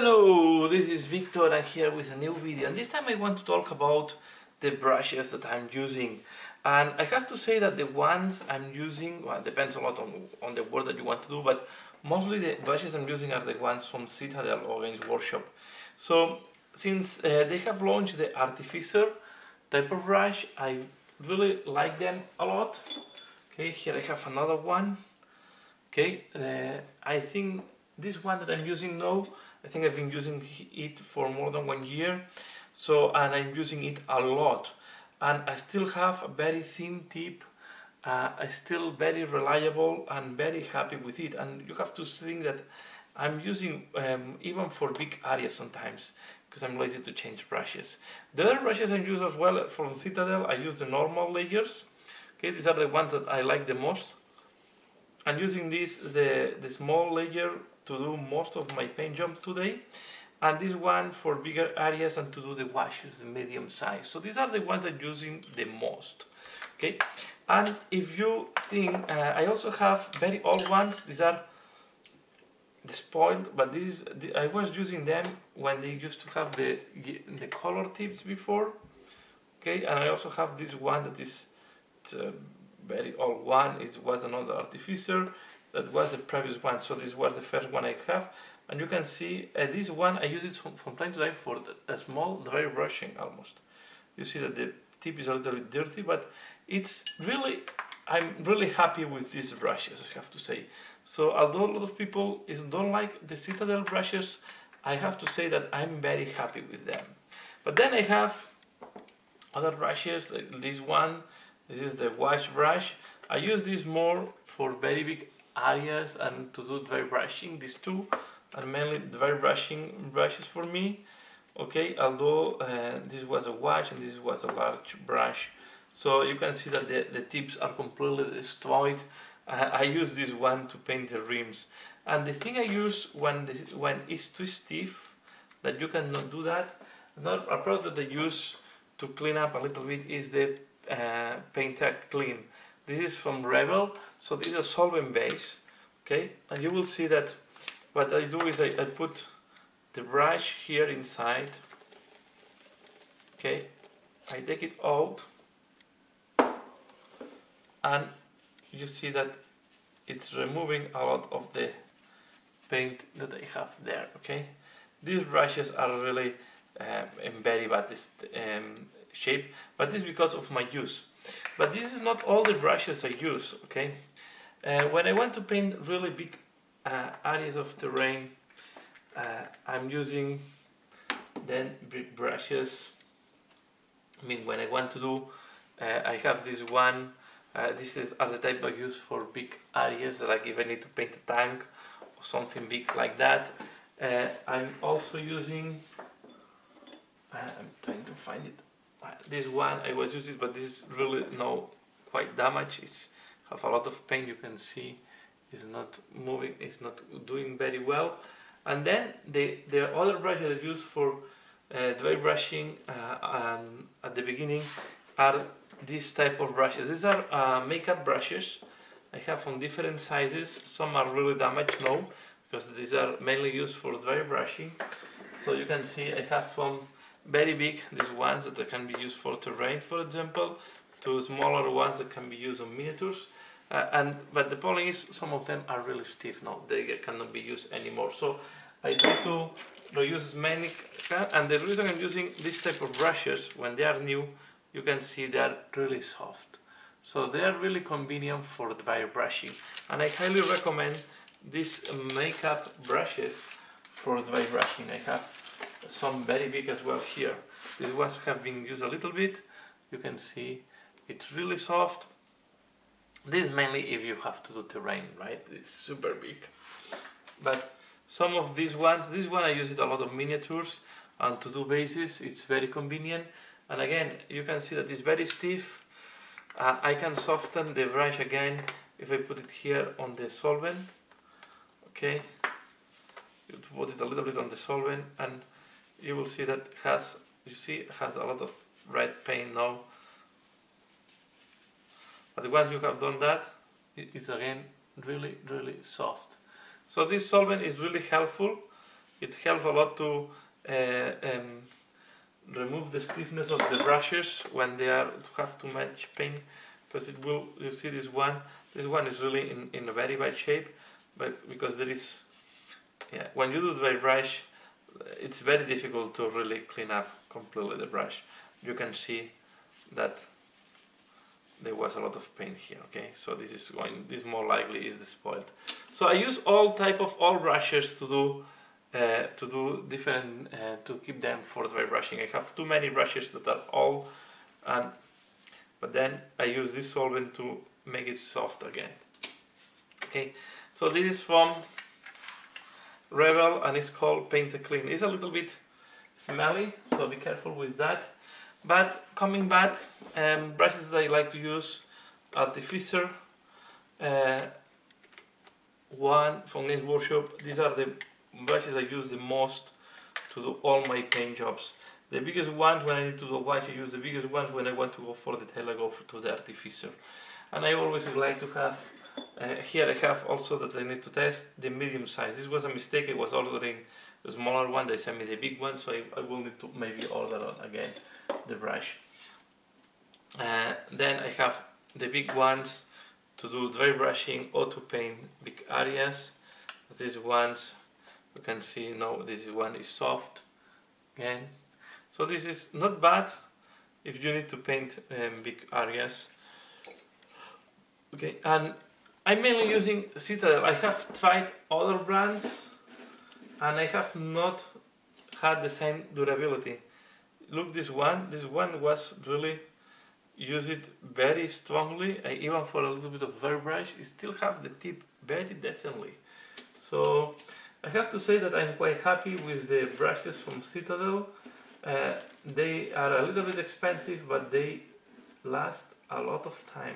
Hello, this is Victor and here with a new video, and this time I want to talk about the brushes that I'm using. And I have to say that the ones I'm using, well, it depends a lot on the work that you want to do, but mostly the brushes I'm using are the ones from Citadel or Games Workshop. So since they have launched the Artificer type of brush, I really like them a lot. Okay, here I have another one. Okay, I think this one that I'm using now, I think I've been using it for more than 1 year, so, and I'm using it a lot, and I still have a very thin tip. I still very reliable and very happy with it, and you have to think that I'm using even for big areas sometimes because I'm lazy to change brushes. The other brushes I use as well from Citadel, I use the normal layers. Okay, these are the ones that I like the most. I'm using this, the small layer, to do most of my paint job today, and this one for bigger areas and to do the washes, the medium size. So these are the ones I'm using the most. Okay, and if you think, I also have very old ones. These are the spoiled, but this is I was using them when they used to have the color tips before. Okay, and I also have this one that is very old one. It was another Artificer. That was the previous one, so this was the first one I have, and you can see this one I use it from time to time for a small dry brushing almost. You see that the tip is a little bit dirty, but it's really, I'm really happy with these brushes, I have to say. So although a lot of people don't like the Citadel brushes, I have to say that I'm very happy with them. But then I have other brushes, like this one. This is the wash brush. I use this more for very big areas and to do dry brushing. These two are mainly dry brushing brushes for me. Okay, although this was a wash and this was a large brush, so you can see that the tips are completely destroyed. I use this one to paint the rims, and the thing I use when it's too stiff that you cannot do that. Another product that I use to clean up a little bit is the Painter Clean. This is from Rebel, so this is a solvent base. Okay, and you will see that what I do is I put the brush here inside. Okay, I take it out, and you see that it's removing a lot of the paint that I have there. Okay, these brushes are really in very bad shape, but this is because of my use. But this is not all the brushes I use. Okay, when I want to paint really big areas of terrain, I'm using then big brushes. I mean, when I want to do, I have this one. This is the type I use for big areas, like if I need to paint a tank or something big like that. I'm also using, I'm trying to find it. This one I was using, but this is really no quite damaged. It's have a lot of paint. You can see it's not moving. It's not doing very well. And then the other brush that I use for dry brushing at the beginning are this type of brushes. These are makeup brushes. I have from different sizes. Some are really damaged now because these are mainly used for dry brushing. So you can see I have from very big, these ones that can be used for terrain, for example, to smaller ones that can be used on miniatures. But the problem is some of them are really stiff now. They cannot be used anymore. So I try to reuse as many, and the reason I'm using this type of brushes when they are new, you can see they are really soft. So they are really convenient for dry brushing, and I highly recommend these makeup brushes for dry brushing. I have some very big as well here. These ones have been used a little bit. You can see it's really soft. This is mainly if you have to do terrain, right? It's super big. But some of these ones, this one I use it a lot of miniatures and to do bases. It's very convenient. And again, you can see that it's very stiff. I can soften the brush again if I put it here on the solvent. Okay, you put it a little bit on the solvent, and you will see that has a lot of red paint now. But once you have done that, it is again really soft. So this solvent is really helpful it helps a lot to remove the stiffness of the brushes when they are to have too much paint, because it will, you see this one is really in a very bad shape, but because there is, yeah, when you do the dry brush, it's very difficult to really clean up completely the brush. You can see that there was a lot of paint here. Okay, so this more likely is the spoiled. So I use all brushes to do different to keep them for dry brushing. I have too many brushes that are all, but then I use this solvent to make it soft again. Okay, so this is from Rebel and it's called Paint a Clean. It's a little bit smelly, so be careful with that. But coming back, brushes that I like to use, Artificer, one from Games Workshop. These are the brushes I use the most to do all my paint jobs. The biggest ones when I need to do a wash, I use the biggest ones. When I want to go for detail, I go to the Artificer. And I always like to have, here I have also that I need to test the medium size. This was a mistake, I was ordering the smaller one, they sent me the big one, so I will need to maybe order again the brush. Then I have the big ones to do dry brushing or to paint big areas. These ones, you can see now this one is soft again. So this is not bad if you need to paint big areas. Okay, and I'm mainly using Citadel. I have tried other brands and I have not had the same durability. Look, this one was really use it very strongly. Even for a little bit of dry brush, it still have the tip very decently. So I have to say that I'm quite happy with the brushes from Citadel. They are a little bit expensive, but they last a lot of time.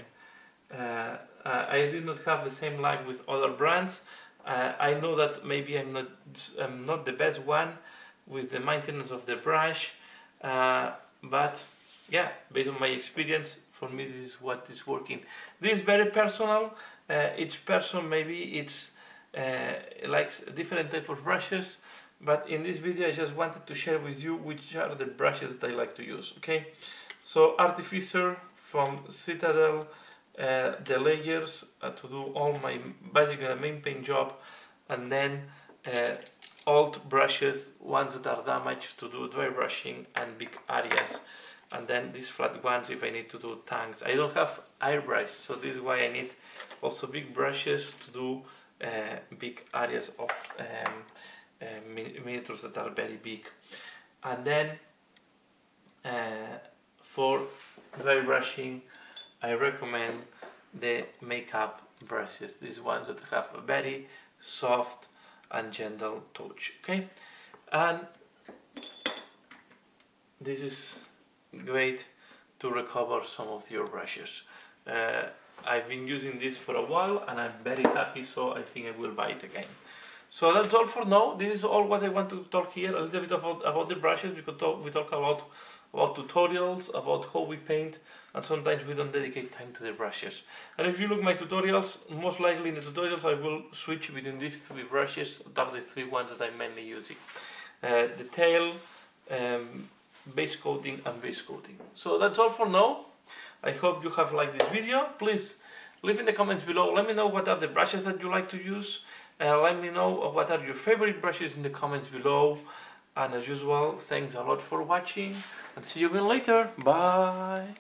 I did not have the same luck with other brands. I know that maybe I'm not the best one with the maintenance of the brush, but yeah, based on my experience, for me this is what is working. This is very personal. Each person maybe likes different type of brushes, but in this video I just wanted to share with you which are the brushes that I like to use. Okay, so Artificer from Citadel, the layers to do all my basically the main paint job, and then old brushes, ones that are damaged, to do dry brushing and big areas, and then these flat ones if I need to do tanks. I don't have airbrush, so this is why I need also big brushes to do big areas of miniatures that are very big. And then for dry brushing I recommend the makeup brushes, these ones that have a very soft and gentle touch. Okay, and this is great to recover some of your brushes. I've been using this for a while and I'm very happy, so I think I will buy it again. So that's all for now. This is all what I want to talk here, a little bit about the brushes, because we talk a lot about tutorials, about how we paint, and sometimes we don't dedicate time to the brushes. And if you look at my tutorials, most likely in the tutorials I will switch between these three brushes, that are the three ones that I'm mainly using. Detail, base coating and base coating. So that's all for now. I hope you have liked this video. Please leave in the comments below, let me know what are the brushes that you like to use. Let me know what are your favorite brushes in the comments below. And as usual, thanks a lot for watching and see you again later. Bye.